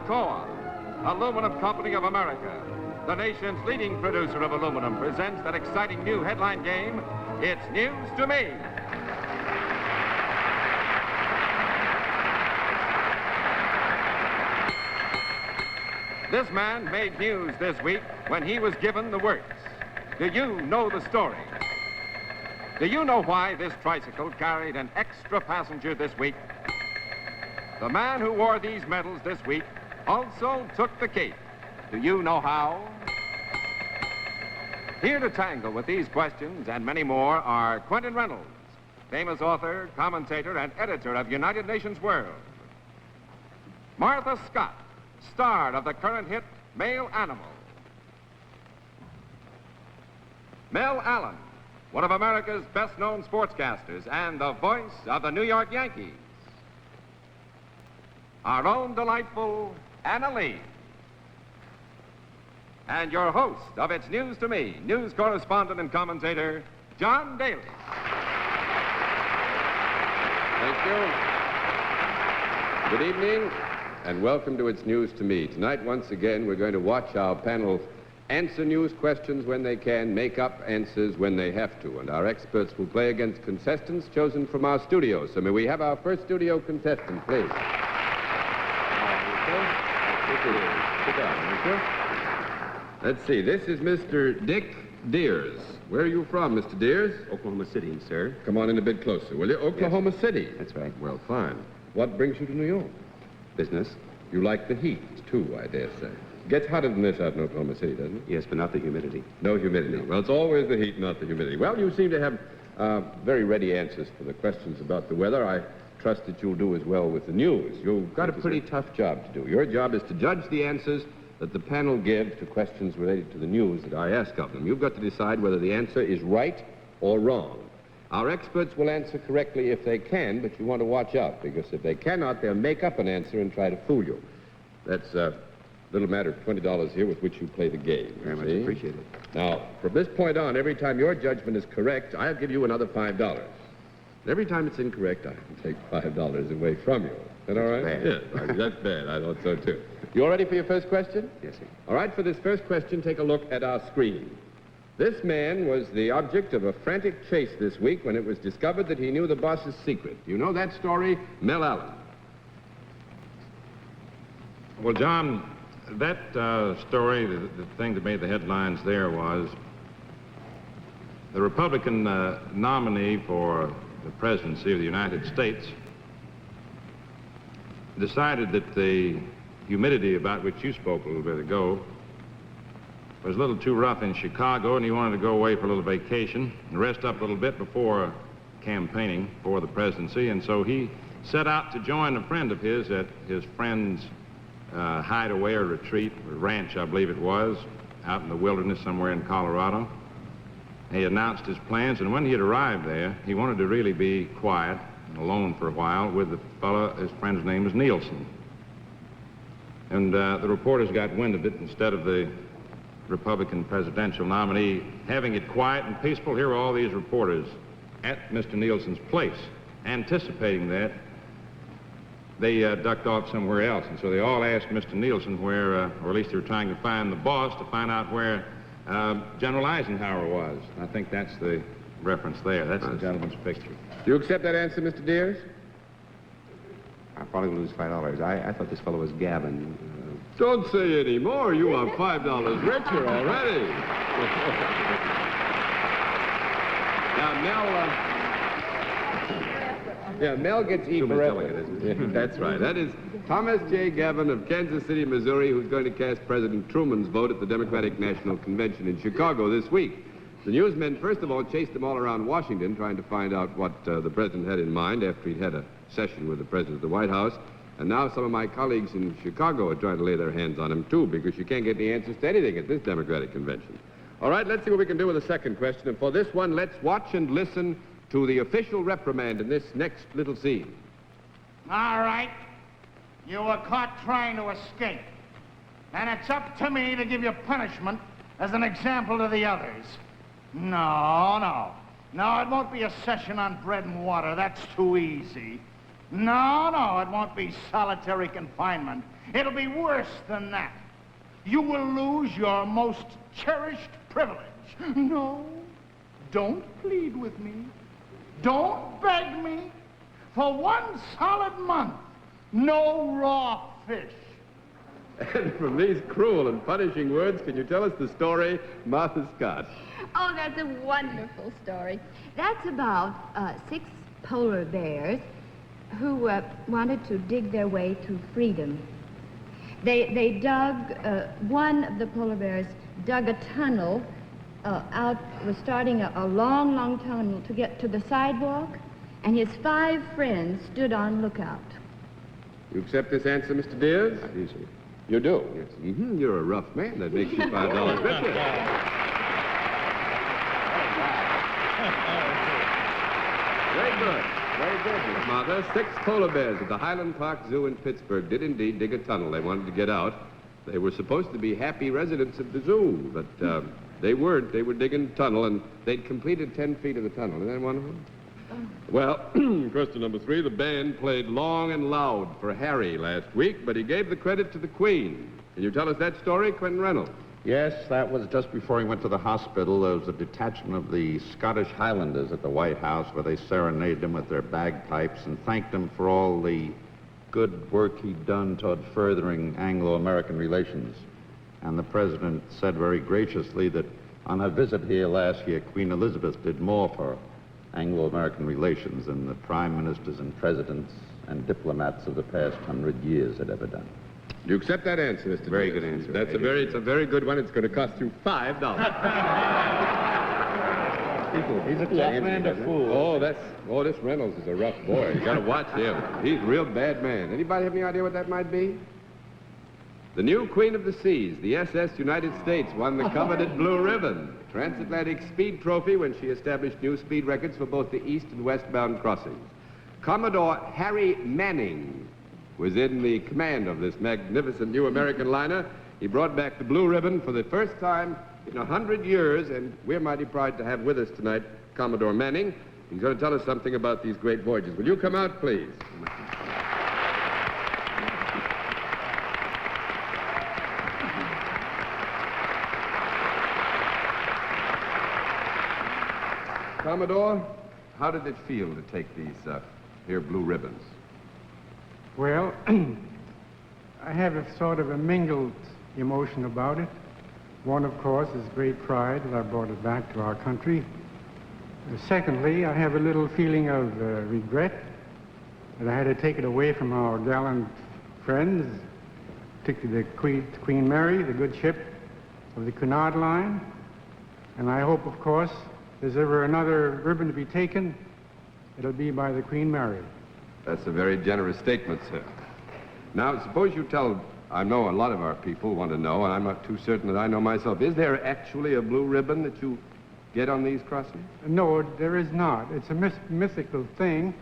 Alcoa, Aluminum Company of America, the nation's leading producer of aluminum, presents that exciting new headline game, It's News to Me. This man made news this week when he was given the works. Do you know the story? Do you know why this tricycle carried an extra passenger this week? The man who wore these medals this week also took the cake. Do you know how? Here to tangle with these questions and many more are Quentin Reynolds, famous author, commentator, and editor of United Nations World. Martha Scott, star of the current hit Male Animal. Mel Allen, one of America's best-known sportscasters and the voice of the New York Yankees. Our own delightful Anna Lee. And your host of It's News to Me, news correspondent and commentator, John Daly. Thank you. Good evening, and welcome to It's News to Me. Tonight, once again, we're going to watch our panel answer news questions when they can, make up answers when they have to. And our experts will play against contestants chosen from our studio. So may we have our first studio contestant, please. Sit down, will you? Let's see, this is Mr. Dick Deers. Where are you from, Mr. Deers? Oklahoma City, sir. Come on in a bit closer, will you? Oklahoma City. That's right. Well, fine. What brings you to New York? Business? You like the heat, too, I dare say. Gets hotter than this out in Oklahoma City, doesn't it? Yes, but not the humidity. No humidity. No. Well, it's always the heat, not the humidity. Well, you seem to have very ready answers for the questions about the weather. I trust that you'll do as well with the news. You've got a pretty tough job to do. Your job is to judge the answers that the panel give to questions related to the news that I ask of them. You've got to decide whether the answer is right or wrong. Our experts will answer correctly if they can, but you want to watch out, because if they cannot, they'll make up an answer and try to fool you. That's a little matter of $20 here with which you play the game. Very much appreciated. Now, from this point on, every time your judgment is correct, I'll give you another $5. And every time it's incorrect, I can take $5 away from you. Is that all right? Bad. Yes, that's bad. I thought so, too. You all ready for your first question? Yes, sir. All right, for this first question, take a look at our screen. This man was the object of a frantic chase this week when it was discovered that he knew the boss's secret. You know that story? Mel Allen. Well, John, that story, the thing that made the headlines there was the Republican nominee for the presidency of the United States decided that the humidity about which you spoke a little bit ago was a little too rough in Chicago, and he wanted to go away for a little vacation and rest up a little bit before campaigning for the presidency. And so he set out to join a friend of his at his friend's hideaway or retreat, or ranch, I believe it was, out in the wilderness somewhere in Colorado. He announced his plans, and when he had arrived there, he wanted to really be quiet and alone for a while with the fellow. His friend's name was Nielsen. And the reporters got wind of it. Instead of the Republican presidential nominee having it quiet and peaceful, here were all these reporters at Mr. Nielsen's place, anticipating that. They ducked off somewhere else, and so they all asked Mr. Nielsen where, or at least they were trying to find the boss to find out where General Eisenhower was. I think that's the reference there. That's the gentleman's picture. Do you accept that answer, Mr. Deers? I'll probably lose $5. I thought this fellow was Gavin. Don't say any more. You are $5 richer already. Now, Mel gets E for effort. That's right. That is Thomas J. Gavin of Kansas City, Missouri, who's going to cast President Truman's vote at the Democratic National Convention in Chicago this week. The newsmen, first of all, chased them all around Washington, trying to find out what the president had in mind after he'd had a session with the president of the White House. And now some of my colleagues in Chicago are trying to lay their hands on him, too, because you can't get the answers to anything at this Democratic convention. All right, let's see what we can do with the second question. And for this one, let's watch and listen to the official reprimand in this next little scene. All right. You were caught trying to escape. And it's up to me to give you punishment as an example to the others. No, it won't be a session on bread and water. That's too easy. No, it won't be solitary confinement. It'll be worse than that. You will lose your most cherished privilege. No, don't plead with me. Don't beg me. For 1 solid month, no raw fish. And from these cruel and punishing words, can you tell us the story, Martha Scott? Oh, that's a wonderful story. That's about 6 polar bears who wanted to dig their way to freedom. They dug, one of the polar bears dug a tunnel was starting a long, long tunnel to get to the sidewalk, and his 5 friends stood on lookout. You accept this answer, Mr. Dears? Easy. You do? Yes. Mm-hmm. You're a rough man. That makes you $5.50. Very good. Very good, Miss Martha. 6 polar bears at the Highland Park Zoo in Pittsburgh did indeed dig a tunnel. They wanted to get out. They were supposed to be happy residents of the zoo, but they weren't. They were digging a tunnel, and they'd completed 10 feet of the tunnel. Isn't that wonderful? Well, question number 3, the band played long and loud for Harry last week, but he gave the credit to the Queen. Can you tell us that story, Quentin Reynolds? Yes, that was just before he went to the hospital. There was a detachment of the Scottish Highlanders at the White House where they serenaded him with their bagpipes and thanked him for all the good work he'd done toward furthering Anglo-American relations. And the president said very graciously that on her visit here last year, Queen Elizabeth did more for Anglo-American relations than the prime ministers and presidents and diplomats of the past 100 years had ever done. Do you accept that answer, Mr. Very Dears? good answer. That's it's a very good one. It's going to cost you $5. He's a tough man to fool. This Reynolds is a rough boy. You got to watch him. He's a real bad man. Anybody have any idea what that might be? The new Queen of the Seas, the SS United States, won the coveted Blue Ribbon, transatlantic speed trophy, when she established new speed records for both the east and westbound crossings. Commodore Harry Manning was in the command of this magnificent new American liner. He brought back the Blue Ribbon for the first time in 100 years, and we're mighty proud to have with us tonight Commodore Manning. He's going to tell us something about these great voyages. Will you come out, please? Commodore, how did it feel to take these here blue ribbons? Well, I have a sort of a mingled emotion about it. One, of course, is great pride that I brought it back to our country. Secondly, I have a little feeling of regret that I had to take it away from our gallant friends, particularly the Queen Mary, the good ship of the Cunard Line. And I hope, of course, if there's ever another ribbon to be taken, it'll be by the Queen Mary. That's a very generous statement, sir. Now, suppose you tell, I know a lot of our people want to know, and I'm not too certain that I know myself, is there actually a blue ribbon that you get on these crossings? No, there is not. It's a mythical thing,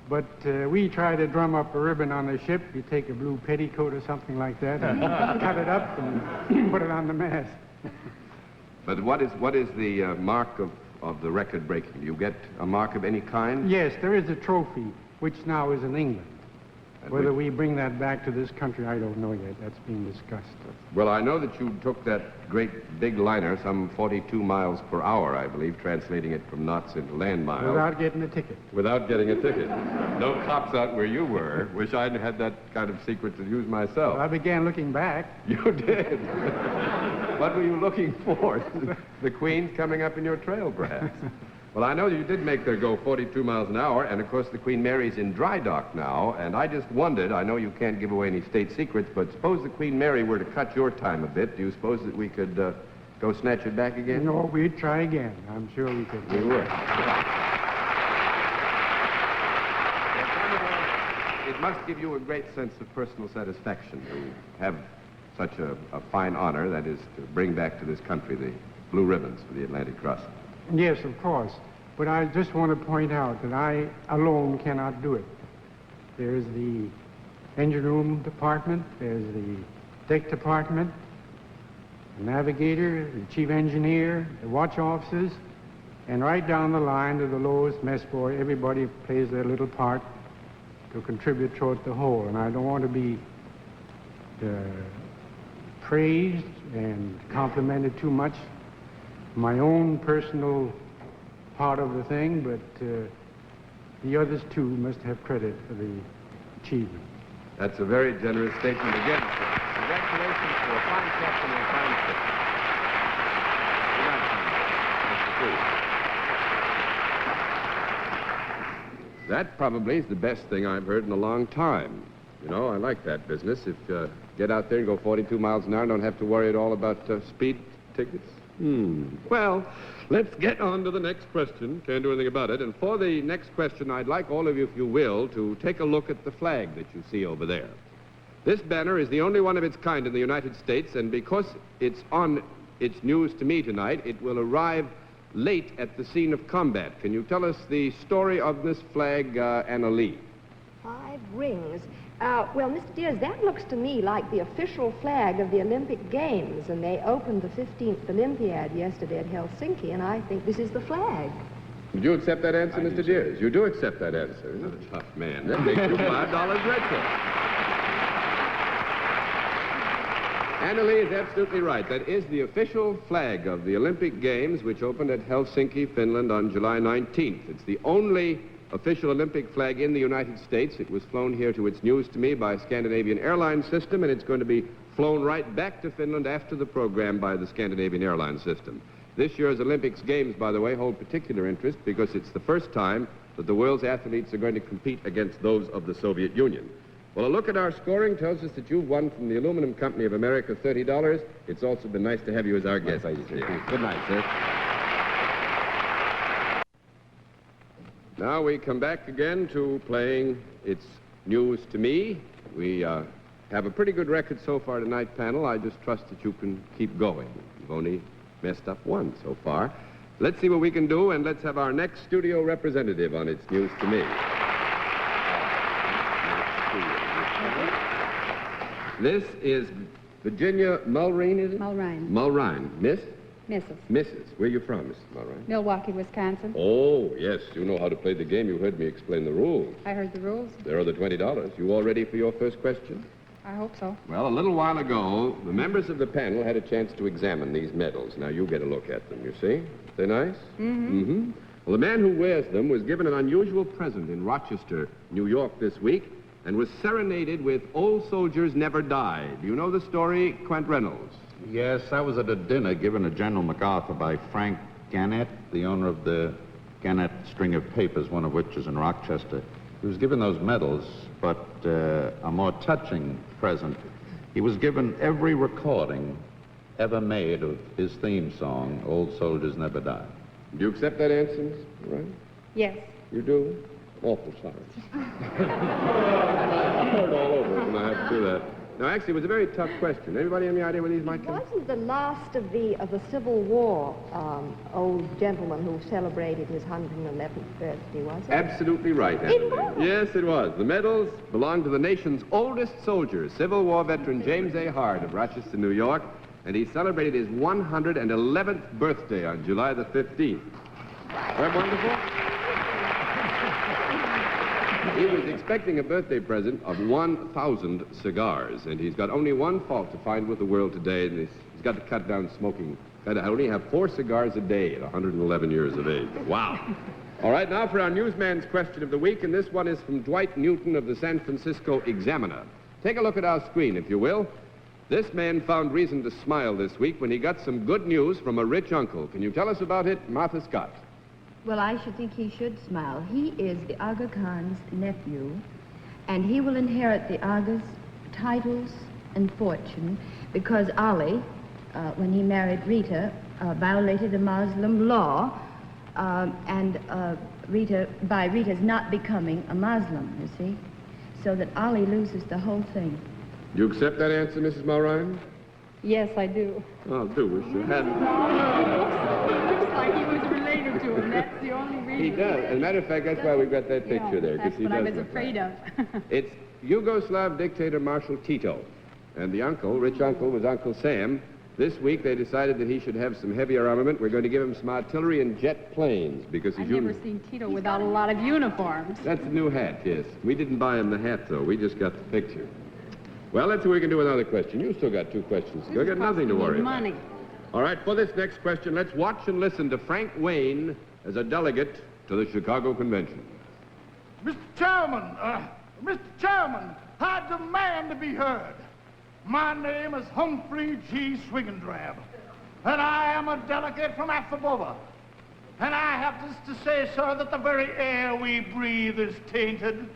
but we try to drum up a ribbon on the ship. You take a blue petticoat or something like that and cut it up and put it on the mast. But what is the mark of the record breaking? Do you get a mark of any kind? Yes, there is a trophy, which now is in England. Whether we bring that back to this country, I don't know yet. That's being discussed. Well, I know that you took that great big liner, some 42 miles per hour, I believe, translating it from knots into land miles. Without getting a ticket. Without getting a ticket. No cops out where you were. Wish I'd had that kind of secret to use myself. Well, I began looking back. You did? What were you looking for? The Queen's coming up in your trail, perhaps. Well, I know you did make her go 42 miles an hour, and of course the Queen Mary's in dry dock now, and I just wondered, I know you can't give away any state secrets, but suppose the Queen Mary were to cut your time a bit, do you suppose that we could go snatch it back again? No, we'd try again. I'm sure we could. We would. It must give you a great sense of personal satisfaction to have such a fine honor, that is, to bring back to this country the blue ribbons for the Atlantic crossing. Yes, of course. But I just want to point out that I alone cannot do it. There's the engine room department, there's the deck department, the navigator, the chief engineer, the watch officers, and right down the line to the lowest mess boy. Everybody plays their little part to contribute toward the whole. And I don't want to be praised and complimented too much, my own personal part of the thing, but the others too must have credit for the achievement. That's a very generous statement again, sir. Congratulations for a fine captain and a fine ship. Good night, Tom. That probably is the best thing I've heard in a long time. You know, I like that business. If you get out there and go 42 miles an hour and don't have to worry at all about speed tickets. Well, let's get on to the next question. Can't do anything about it. And for the next question, I'd like all of you, if you will, to take a look at the flag that you see over there. This banner is the only one of its kind in the United States, and because it's on its news to me tonight, it will arrive late at the scene of combat. Can you tell us the story of this flag, Anna Lee? 5 rings. Well, Mr. Dears, that looks to me like the official flag of the Olympic Games, and they opened the 15th Olympiad yesterday at Helsinki, and I think this is the flag. Would you accept that answer, Mr. Dears? You do accept that answer. You're a tough man. That makes you $5 richer. Anna Lee is absolutely right. That is the official flag of the Olympic Games, which opened at Helsinki, Finland on July 19th. It's the only official Olympic flag in the United States. It was flown here to its news to me by Scandinavian Airlines System, and it's going to be flown right back to Finland after the program by the Scandinavian Airlines System. This year's Olympics Games, by the way, hold particular interest because it's the first time that the world's athletes are going to compete against those of the Soviet Union. Well, a look at our scoring tells us that you've won from the Aluminum Company of America $30. It's also been nice to have you as our guest. Good night, sir. Now we come back again to playing It's News to Me. We have a pretty good record so far tonight, panel. I just trust that you can keep going. You've only messed up one so far. Let's see what we can do, and let's have our next studio representative on It's News to Me. This is Virginia Mulrine, is it? Mulrine. Mulrine. Miss? Mrs. Mrs. Where are you from, Mrs. Mulrine? Milwaukee, Wisconsin. Oh, yes. You know how to play the game. You heard me explain the rules. I heard the rules. There are the $20. You all ready for your first question? I hope so. Well, a little while ago, the members of the panel had a chance to examine these medals. Now, you get a look at them, you see? They're nice? Mm-hmm. Well, the man who wears them was given an unusual present in Rochester, New York this week, and was serenaded with Old Soldiers Never Die. Do you know the story, Quentin Reynolds? Yes, I was at a dinner given to General MacArthur by Frank Gannett, the owner of the Gannett string of papers, one of which is in Rochester. He was given those medals, but a more touching present. He was given every recording ever made of his theme song, Old Soldiers Never Die. Do you accept that answer, Mrs. Right? Yes. You do? Awful sorry. I heard all over it when I had to do that. Now, actually, it was a very tough question. Anybody have any idea where these might come? Wasn't the last of the Civil War old gentleman who celebrated his 111th birthday, was it? Absolutely right, Anna. It was? Yes, it was. The medals belong to the nation's oldest soldier, Civil War veteran James A. Hart of Rochester, New York, and he celebrated his 111th birthday on July the 15th. Isn't that wonderful? He was expecting a birthday present of 1,000 cigars, and he's got only one fault to find with the world today, and he's got to cut down smoking. Got to only have 4 cigars a day at 111 years of age. Wow. All right, now for our newsman's question of the week, and this one is from Dwight Newton of the San Francisco Examiner. Take a look at our screen, if you will. This man found reason to smile this week when he got some good news from a rich uncle. Can you tell us about it, Martha Scott? Well, I should think he should smile. He is the Aga Khan's nephew, and he will inherit the Aga's titles and fortune because Ali, when he married Rita, violated the Muslim law, and by Rita's not becoming a Muslim, you see, so that Ali loses the whole thing. Do you accept that answer, Mrs. Mulrine? Yes, I do. Oh, do wish you hadn't. It looks like he was related to him. That's the only reason. He does. As a matter of fact, that's why we've got that picture there, because That's he what I does was look afraid like of. It's Yugoslav dictator Marshal Tito. And the uncle, rich uncle, was Uncle Sam. This week they decided that he should have some heavier armament. We're going to give him some artillery and jet planes because I've never seen Tito without a lot of uniforms. That's a new hat, yes. We didn't buy him the hat, though. We just got the picture. Well, let's see what we can do with another question. You still got 2 questions. You've got nothing to worry about. Money. All right, for this next question, let's watch and listen to Frank Wayne as a delegate to the Chicago Convention. Mr. Chairman, I demand to be heard. My name is Humphrey G. Swiggendrab, and I am a delegate from Afabova. And I have this to say, sir, that the very air we breathe is tainted.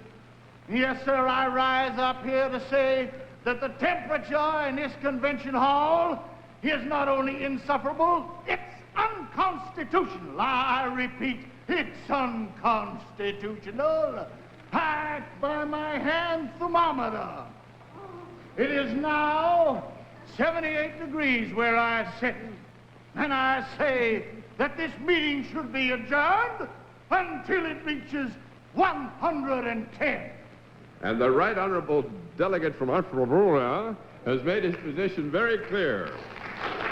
Yes, sir, I rise up here to say that the temperature in this convention hall is not only insufferable, it's unconstitutional. I repeat, it's unconstitutional. I act by my hand thermometer. It is now 78 degrees where I sit, and I say that this meeting should be adjourned until it reaches 110. And the Right Honorable Delegate from Afro has made his position very clear.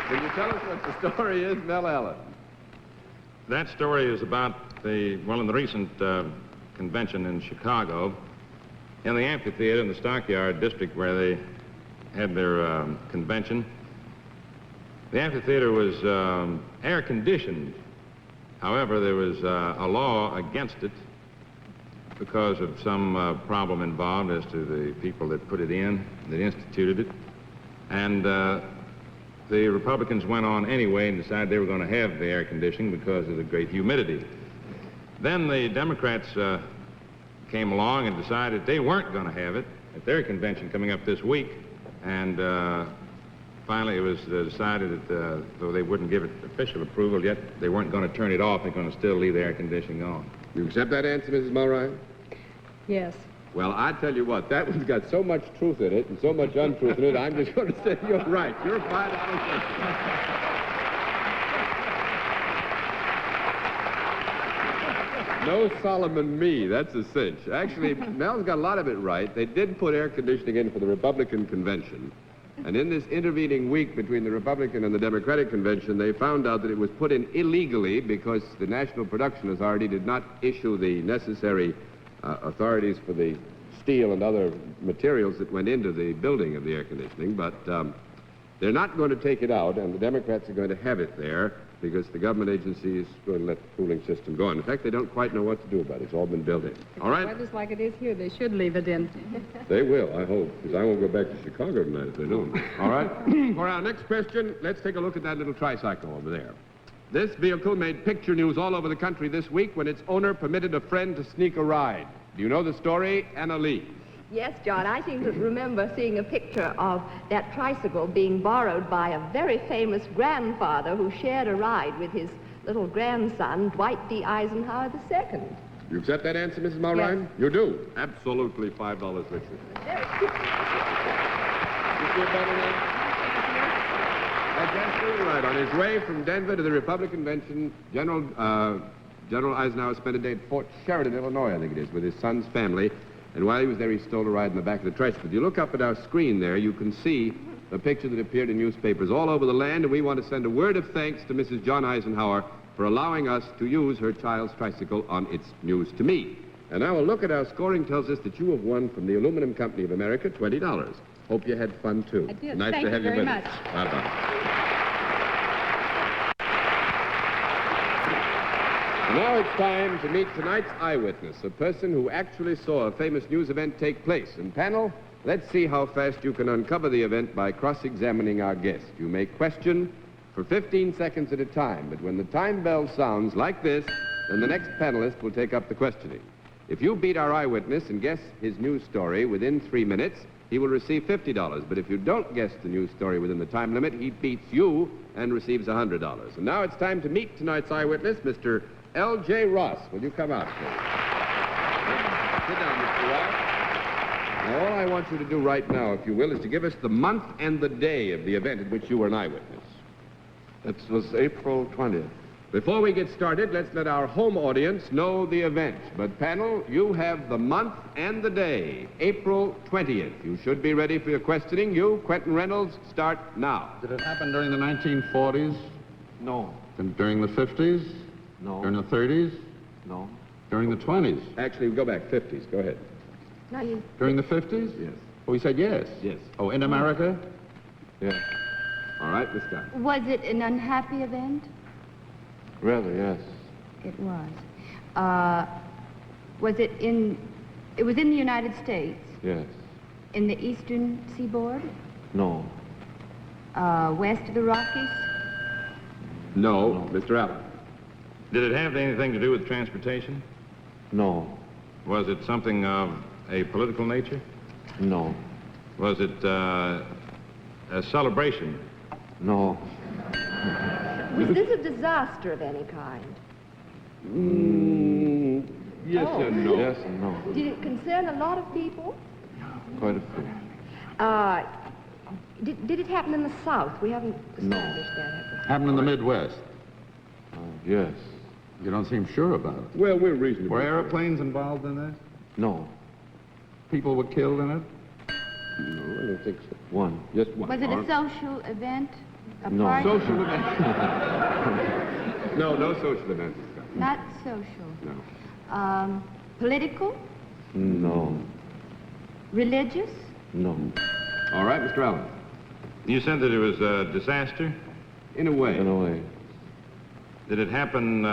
Can you tell us what the story is, Mel Allen? That story is about in the recent convention in Chicago, in the amphitheater in the Stockyard district where they had their convention. The amphitheater was air-conditioned. However, there was a law against it because of some problem involved as to the people that put it in, that instituted it. And the Republicans went on anyway and decided they were going to have the air conditioning because of the great humidity. Then the Democrats came along and decided they weren't going to have it at their convention coming up this week. And finally it was decided that though they wouldn't give it official approval yet, they weren't going to turn it off. They're going to still leave the air conditioning on. You accept that answer, Mrs. Mulroy? Yes. Well, I tell you what, that one's got so much truth in it and so much untruth in it, I'm just going to say you're right. You're $5. No Solomon me, that's a cinch. Actually, Mel's got a lot of it right. They did put air conditioning in for the Republican convention. And in this intervening week between the Republican and the Democratic convention, they found out that it was put in illegally because the National Production Authority did not issue the necessary authorities for the steel and other materials that went into the building of the air conditioning. But they're not going to take it out, and the Democrats are going to have it there because the government agency is going to let the cooling system go on. In fact, they don't quite know what to do about it. It's all been built in. All right? The weather's like it is here. They should leave it in. They will, I hope, because I won't go back to Chicago tonight if they don't. All right? For our next question, let's take a look at that little tricycle over there. This vehicle made picture news all over the country this week when its owner permitted a friend to sneak a ride. Do you know the story, Anna Lee? Yes, John, I seem to remember seeing a picture of that tricycle being borrowed by a very famous grandfather who shared a ride with his little grandson, Dwight D. Eisenhower II. You accept that answer, Mrs. Mulroy? Yes. You do? Absolutely $5 richer. You feel better now? That's absolutely right. On his way from Denver to the Republican convention, General Eisenhower spent a day at Fort Sheridan, Illinois, I think it is, with his son's family. And while he was there, he stole a ride in the back of the tricycle. If you look up at our screen there, you can see the picture that appeared in newspapers all over the land, and we want to send a word of thanks to Mrs. John Eisenhower for allowing us to use her child's tricycle on its News to Me. And now a look at our scoring tells us that you have won from the Aluminum Company of America $20. Hope you had fun, too. I did. Nice Thank to have you you very with us. much. Bye-bye. Now it's time to meet tonight's eyewitness, a person who actually saw a famous news event take place. And panel, let's see how fast you can uncover the event by cross-examining our guest. You may question for 15 seconds at a time, but when the time bell sounds like this, then the next panelist will take up the questioning. If you beat our eyewitness and guess his news story within 3 minutes, he will receive $50. But if you don't guess the news story within the time limit, he beats you and receives $100. And now it's time to meet tonight's eyewitness, Mr. L.J. Ross. Will you come out, please? Sit down, Mr. Ross. Now, all I want you to do right now, if you will, is to give us the month and the day of the event at which you were an eyewitness. It was April 20th. Before we get started, let's let our home audience know the event. But, panel, you have the month and the day, April 20th. You should be ready for your questioning. You, Quentin Reynolds, start now. Did it happen during the 1940s? No. During the 50s? No. During the 30s? No. During the 20s? Actually, go back 50s. Go ahead. During the 50s? Yes. Oh, he said yes. Yes. Oh, in America? Yes. All right, Miss Scott. Was it an unhappy event? Rather, yes. It was. It was in the United States? Yes. In the eastern seaboard? No. West of the Rockies? No. Mr. Allen. Did it have anything to do with transportation? No. Was it something of a political nature? No. Was it a celebration? No. Was this a disaster of any kind? Yes and no. Yes and no. Did it concern a lot of people? Quite a few. Did it happen in the South? We haven't established that, have we? Happened in the Midwest. Yes. You don't seem sure about it. Well, we're reasonable. Were airplanes involved in this? No. People were killed in it? No, I don't think so. One. Just one. Was it All a right. social event? A No. party? Social event. No, no social event, Miss Scott. Not social. No. Political? No. Religious? No. All right, Mr. Allen. You said that it was a disaster. In a way. In a way. Did it happen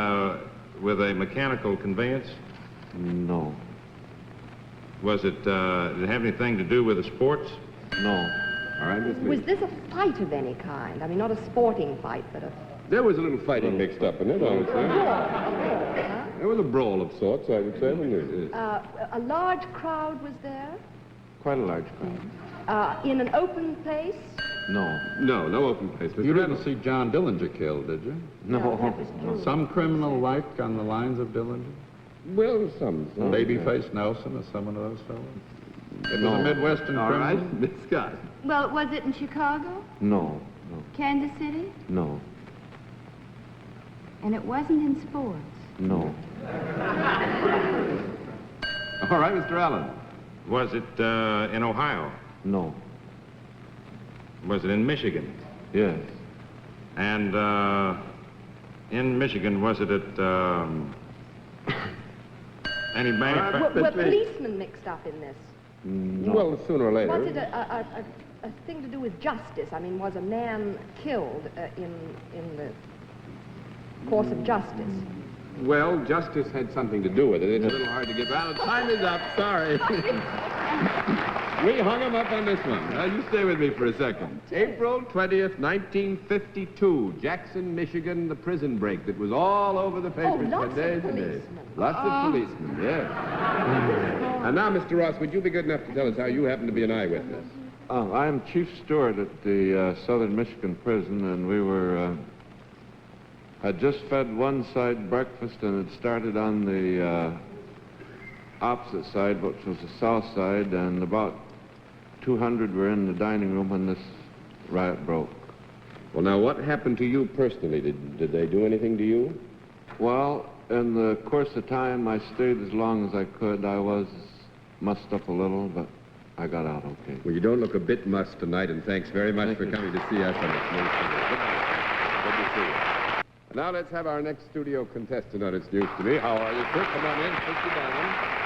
with a mechanical conveyance? No. Was it, did it have anything to do with the sports? No. All right, Miss Was Lee. this a fight of any kind? I mean, not a sporting fight, but a... There was a little fighting mixed up in it, I would say. There was a brawl of sorts, I would say, wasn't there? A large crowd was there? Quite a large crowd. In an open place? No. No, no open place. Mr. You didn't Reynolds. see John Dillinger killed, did you? No. that was true. Some criminal like on the lines of Dillinger? Well, some. Babyface Nelson or some of those fellows? It was a Midwestern All criminal? right, Miss Scott. Well, was it in Chicago? No. No. Kansas City? No. And it wasn't in sports? No. All right, Mr. Allen. Was it in Ohio? No. Was it in Michigan? Yes. And in Michigan, was it at any Were policemen mixed up in this? No. Well, sooner or later. Was it a thing to do with justice? I mean, was a man killed in the course of justice? Well, justice had something to do with it. It's a little hard to get around. Time is up. Sorry. We hung him up on this one. Now, you stay with me for a second. April 20th, 1952, Jackson, Michigan, the prison break that was all over the papers lots for days of and days. policemen. Lots of policemen, yes. And now, Mr. Ross, would you be good enough to tell us how you happen to be an eyewitness? I am chief steward at the Southern Michigan prison, and we were had just fed one side breakfast, and it started on the opposite side, which was the south side, and about 200 were in the dining room when this riot broke. Well, now, what happened to you personally? Did they do anything to you? Well, in the course of time, I stayed as long as I could. I was mussed up a little, but I got out okay. Well, you don't look a bit mussed tonight, and thanks very much Thank for you. coming to see us on this news today. Good night. Good to see you. Now let's have our next studio contestant on It's News to Me. How are you, sir? Come on in. Sit you down.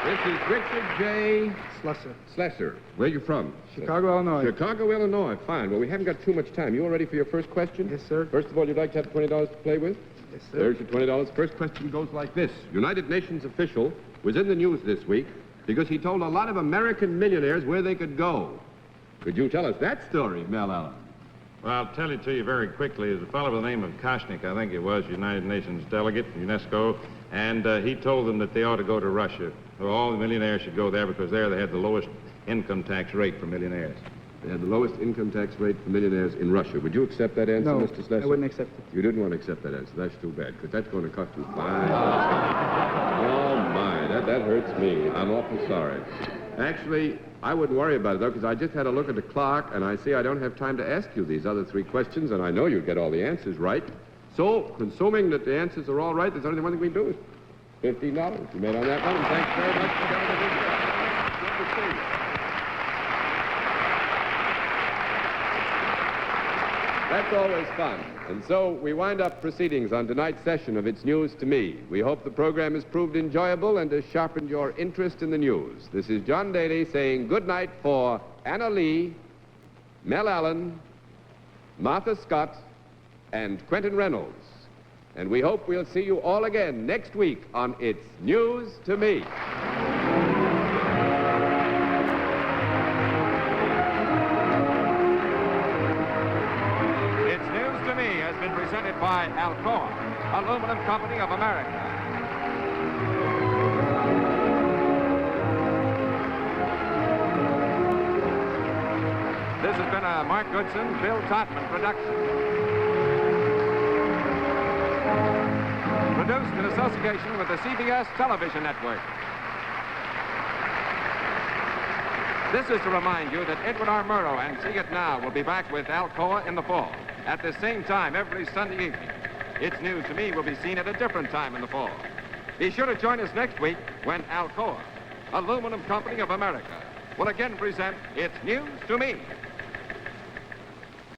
This is Richard J. Slusser. Where are you from? Chicago, Illinois. Chicago, Illinois. Fine. Well, we haven't got too much time. You all ready for your first question? Yes, sir. First of all, you'd like to have $20 to play with? Yes, sir. There's your $20. First question goes like this. United Nations official was in the news this week because he told a lot of American millionaires where they could go. Could you tell us that story, Mel Allen? Well, I'll tell it to you very quickly. There's a fellow by the name of Koshnik, I think it was, United Nations delegate, UNESCO, and he told them that they ought to go to Russia. Well, all the millionaires should go there because there they had the lowest income tax rate for millionaires. They had the lowest income tax rate for millionaires in Russia. Would you accept that answer, No, Mr. Slusser? I wouldn't accept it. You didn't want to accept that answer. That's too bad, because that's going to cost you $5. Oh, my. That hurts me. I'm awful sorry. Actually, I wouldn't worry about it, though, because I just had a look at the clock, and I see I don't have time to ask you these other three questions, and I know you'd get all the answers right. So, assuming that the answers are all right, there's only one thing we can do is $15. You made on that one, and thanks very much for coming to visit us. Good to see you. That's always fun. And so we wind up proceedings on tonight's session of It's News to Me. We hope the program has proved enjoyable and has sharpened your interest in the news. This is John Daly saying good night for Anna Lee, Mel Allen, Martha Scott, and Quentin Reynolds. And we hope we'll see you all again next week on It's News to Me. It's News to Me has been presented by Alcoa, Aluminum Company of America. This has been a Mark Goodson, Bill Totman production. Produced in association with the CBS Television Network. This is to remind you that Edward R. Murrow and See It Now will be back with Alcoa in the fall at the same time every Sunday evening. It's News to Me will be seen at a different time in the fall. Be sure to join us next week when Alcoa, Aluminum Company of America, will again present It's News to Me.